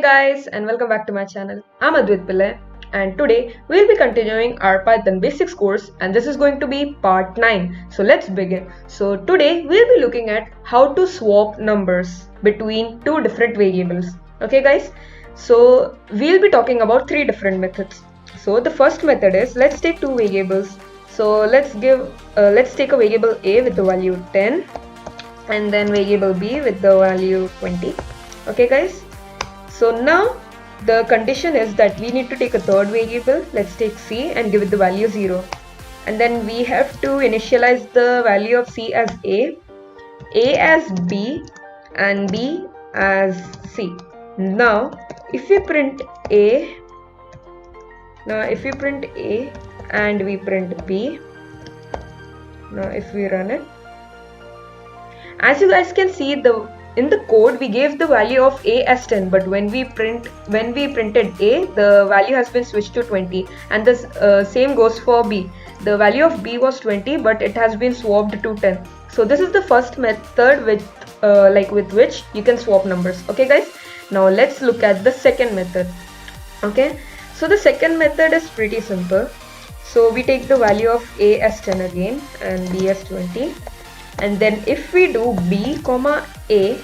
guys, and welcome back to my channel. I'm Advaith Pillai, and today we'll be continuing our Python basics course, and this is going to be part 9. So let's begin. So today we'll be looking at how to swap numbers between two different variables. Okay guys, so we'll be talking about three different methods. So the first method is, let's take two variables. So let's take a variable a with the value 10 and then variable b with the value 20. Okay guys, so now the condition is that we need to take a third variable. Let's take c and give it the value 0, and then we have to initialize the value of c as a as b, and b as c. Now if we print a and we print b, now if we run it, as you guys can see, in the code we gave the value of a as 10, but when we printed a, the value has been switched to 20, and the same goes for b. The value of b was 20, but it has been swapped to 10. So this is the first method with which you can swap numbers. Okay guys, now let's look at the second method. Okay, so the second method is pretty simple. So we take the value of a as 10 again and b as 20, and then if we do b comma a is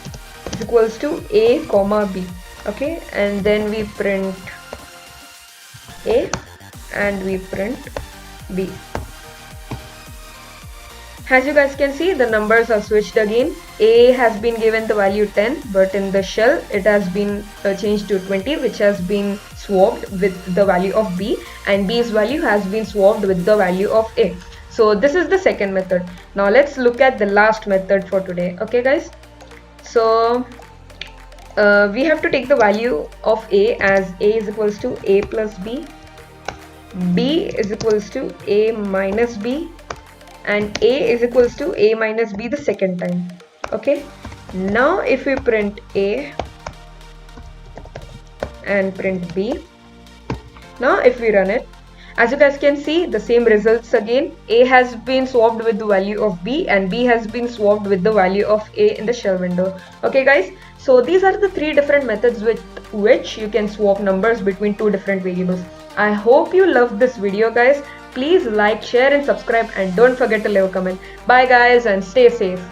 equals to a comma b, okay, and then we print a and we print b. As you guys can see, the numbers are switched again. A has been given the value 10, but in the shell it has been changed to 20, which has been swapped with the value of b, and b's value has been swapped with the value of a. So this is the second method. Now let's look at the last method for today. Okay guys, so we have to take the value of a as a is equals to a plus b, b is equals to a minus b, and a is equals to a minus b the second time. Okay, now if we print a and print b, now if we run it, as you guys can see, the same results again. A has been swapped with the value of b, and b has been swapped with the value of a in the shell window. Okay guys, so these are the three different methods with which you can swap numbers between two different variables. I hope you loved this video guys. Please like, share and subscribe, and don't forget to leave a comment. Bye guys, and stay safe.